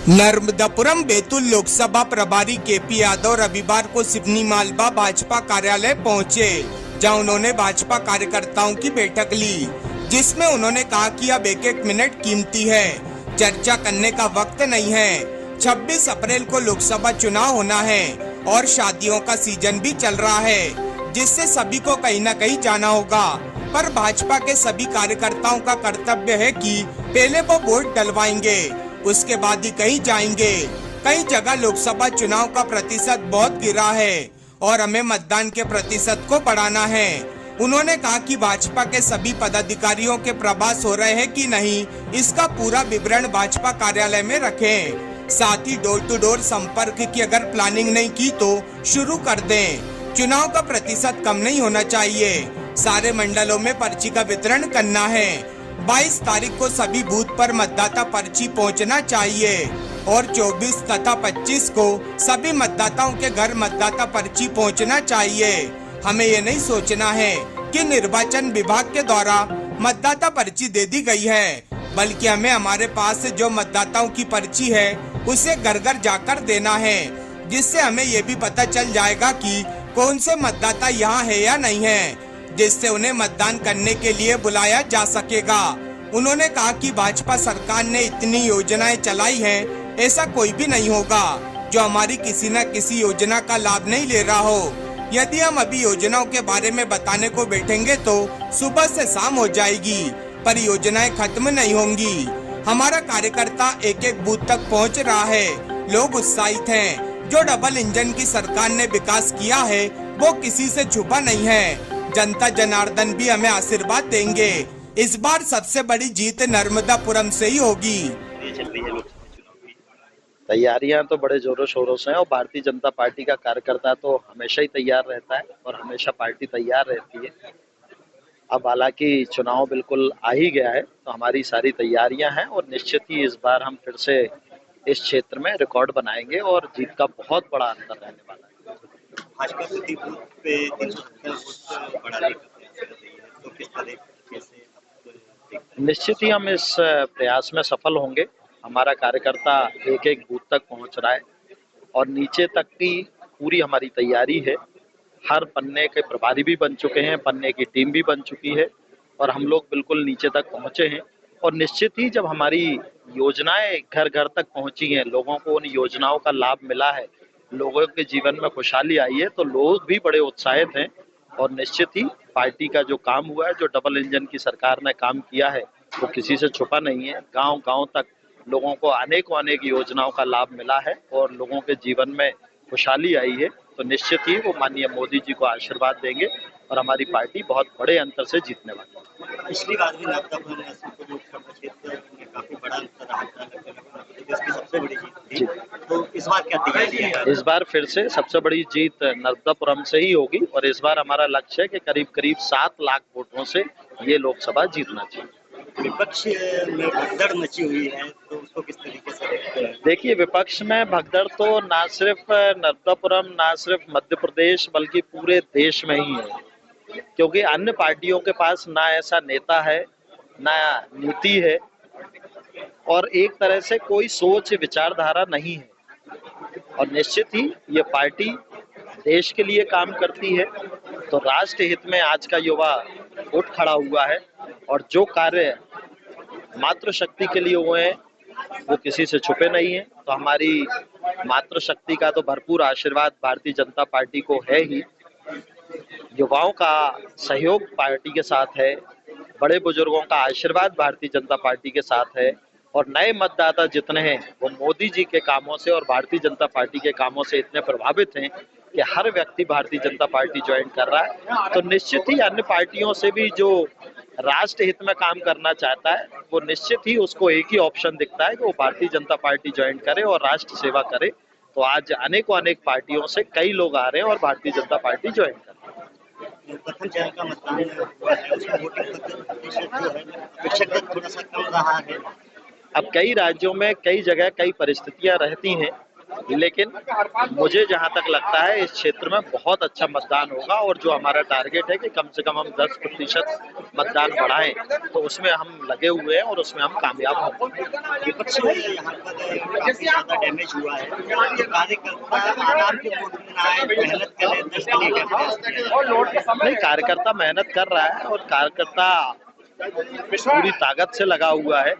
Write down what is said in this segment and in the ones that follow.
नर्मदापुरम बैतूल लोकसभा प्रभारी केपी यादव रविवार को सिवनी मालवा भाजपा कार्यालय पहुंचे, जहां उन्होंने भाजपा कार्यकर्ताओं की बैठक ली, जिसमें उन्होंने कहा कि अब एक एक मिनट कीमती है, चर्चा करने का वक्त नहीं है। 26 अप्रैल को लोकसभा चुनाव होना है और शादियों का सीजन भी चल रहा है, जिससे सभी को कहीं न कहीं जाना होगा। पर भाजपा के सभी कार्यकर्ताओं का कर्तव्य है कि पहले वो वोट डलवाएंगे, उसके बाद ही कहीं जाएंगे। कई जगह लोकसभा चुनाव का प्रतिशत बहुत गिरा है और हमें मतदान के प्रतिशत को बढ़ाना है। उन्होंने कहा कि भाजपा के सभी पदाधिकारियों के प्रवास हो रहे हैं कि नहीं, इसका पूरा विवरण भाजपा कार्यालय में रखें। साथ ही डोर टू डोर संपर्क की अगर प्लानिंग नहीं की तो शुरू कर दें। चुनाव का प्रतिशत कम नहीं होना चाहिए। सारे मंडलों में पर्ची का वितरण करना है। 22 तारीख को सभी बूथ पर मतदाता पर्ची पहुंचना चाहिए और 24 तथा 25 को सभी मतदाताओं के घर मतदाता पर्ची पहुंचना चाहिए। हमें ये नहीं सोचना है कि निर्वाचन विभाग के द्वारा मतदाता पर्ची दे दी गई है, बल्कि हमें हमारे पास जो मतदाताओं की पर्ची है उसे घर घर जाकर देना है, जिससे हमें ये भी पता चल जाएगा कि कौन से मतदाता यहाँ है या नहीं है, जिससे उन्हें मतदान करने के लिए बुलाया जा सकेगा। उन्होंने कहा कि भाजपा सरकार ने इतनी योजनाएं चलाई हैं, ऐसा कोई भी नहीं होगा जो हमारी किसी न किसी योजना का लाभ नहीं ले रहा हो। यदि हम अभी योजनाओं के बारे में बताने को बैठेंगे तो सुबह से शाम हो जाएगी, पर योजनाएं खत्म नहीं होंगी। हमारा कार्यकर्ता एक एक बूथ तक पहुंच रहा है। लोग उत्साहित हैं। जो डबल इंजन की सरकार ने विकास किया है वो किसी से छुपा नहीं है। जनता जनार्दन भी हमें आशीर्वाद देंगे। इस बार सबसे बड़ी जीत नर्मदापुरम से ही होगी। तैयारियां तो बड़े जोरों शोरों से हैं और भारतीय जनता पार्टी का कार्यकर्ता तो हमेशा ही तैयार रहता है और हमेशा पार्टी तैयार रहती है। अब हालांकि चुनाव बिल्कुल आ ही गया है, तो हमारी सारी तैयारियां हैं और निश्चित ही इस बार हम फिर से इस क्षेत्र में रिकॉर्ड बनाएंगे और जीत का बहुत बड़ा अंतर रहने वाला है। भाजपा प्रति बूथ पे 370 वोट बढ़ाने का प्रयास कर रही है, तो किस तरीके से आप देखते हैं? निश्चित ही हम इस प्रयास में सफल होंगे। हमारा कार्यकर्ता एक एक बूथ तक पहुंच रहा है और नीचे तक की पूरी हमारी तैयारी है। हर पन्ने के प्रभारी भी बन चुके हैं, पन्ने की टीम भी बन चुकी है और हम लोग बिल्कुल नीचे तक पहुंचे हैं। और निश्चित ही जब हमारी योजनाएं घर घर तक पहुंची हैं, लोगों को उन योजनाओं का लाभ मिला है, लोगों के जीवन में खुशहाली आई है, तो लोग भी बड़े उत्साहित हैं। और निश्चित ही पार्टी का जो काम हुआ है, जो डबल इंजन की सरकार ने काम किया है, वो किसी से छुपा नहीं है। गांव गांव तक लोगों को अनेक योजनाओं का लाभ मिला है और लोगों के जीवन में खुशहाली आई है। तो निश्चित ही वो माननीय मोदी जी को आशीर्वाद देंगे और हमारी पार्टी बहुत बड़े अंतर से जीतने वाली है। पिछली बार भी नर्मदापुरम लोकसभा क्षेत्र में काफी बड़ा अंतर रहा था, देश की सबसे बड़ी जीत थी। तो इस बार क्या तैयारी है? इस बार फिर से सबसे बड़ी जीत नर्मदापुरम से ही होगी और इस बार हमारा लक्ष्य है कि करीब 7 लाख वोटों से ये लोकसभा जीतना चाहिए। विपक्ष में भगदड़ मची हुई है, तो उसको किस तरीके से देखते हैं? देखिए, विपक्ष में भगदड़ तो ना सिर्फ नर्मदापुरम, ना सिर्फ मध्य प्रदेश, बल्कि पूरे देश में ही है, क्योंकि अन्य पार्टियों के पास ना ऐसा नेता है, ना नीति है और एक तरह से कोई सोच विचारधारा नहीं है। और निश्चित ही ये पार्टी देश के लिए काम करती है, तो राष्ट्र हित में आज का युवा उठ खड़ा हुआ है और जो कार्य मातृशक्ति के लिए हुए हैं वो किसी से छुपे नहीं है। तो हमारी मातृशक्ति का तो भरपूर आशीर्वाद भारतीय जनता पार्टी को है ही, युवाओं का सहयोग पार्टी के साथ है, बड़े बुजुर्गों का आशीर्वाद भारतीय जनता पार्टी के साथ है और नए मतदाता जितने हैं वो मोदी जी के कामों से और भारतीय जनता पार्टी के कामों से इतने प्रभावित हैं कि हर व्यक्ति भारतीय जनता पार्टी ज्वाइन कर रहा है। तो निश्चित ही अन्य पार्टियों से भी जो राष्ट्र हित में काम करना चाहता है वो निश्चित ही उसको एक ही ऑप्शन दिखता है कि वो भारतीय जनता पार्टी ज्वाइन करे और राष्ट्र सेवा करे। तो आज अनेक पार्टियों से कई लोग आ रहे हैं और भारतीय जनता पार्टी ज्वाइन कर रहे हैं। प्रथम चरण का मतदान हुआ है, उसमें वोटिंग प्रतिशत जो है अपेक्षाकृत थोड़ा सा कम रहा है। अब कई राज्यों में कई जगह कई परिस्थितियां रहती हैं लेकिन मुझे जहां तक लगता है इस क्षेत्र में बहुत अच्छा मतदान होगा, और जो हमारा टारगेट है कि कम से कम हम 10% मतदान बढ़ाएं, तो उसमें हम लगे हुए हैं और उसमें हम कामयाब होंगे। विपक्ष में यहाँ पर काफी ज्यादा डैमेज हुआ है, तो कार्यकर्ता आराम के मूड में ना आए, मेहनत करें, 10 दिन का प्रयास करें। नहीं, कार्यकर्ता मेहनत कर रहा है और कार्यकर्ता पूरी ताकत से लगा हुआ है,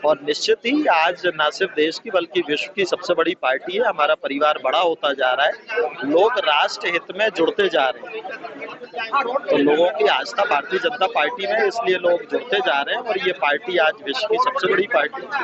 और निश्चित ही आज न सिर्फ देश की बल्कि विश्व की सबसे बड़ी पार्टी है। हमारा परिवार बड़ा होता जा रहा है, लोग राष्ट्र हित में जुड़ते जा रहे हैं, तो लोगों की आस्था भारतीय जनता पार्टी में है, इसलिए लोग जुड़ते जा रहे हैं, और ये पार्टी आज विश्व की सबसे बड़ी पार्टी है।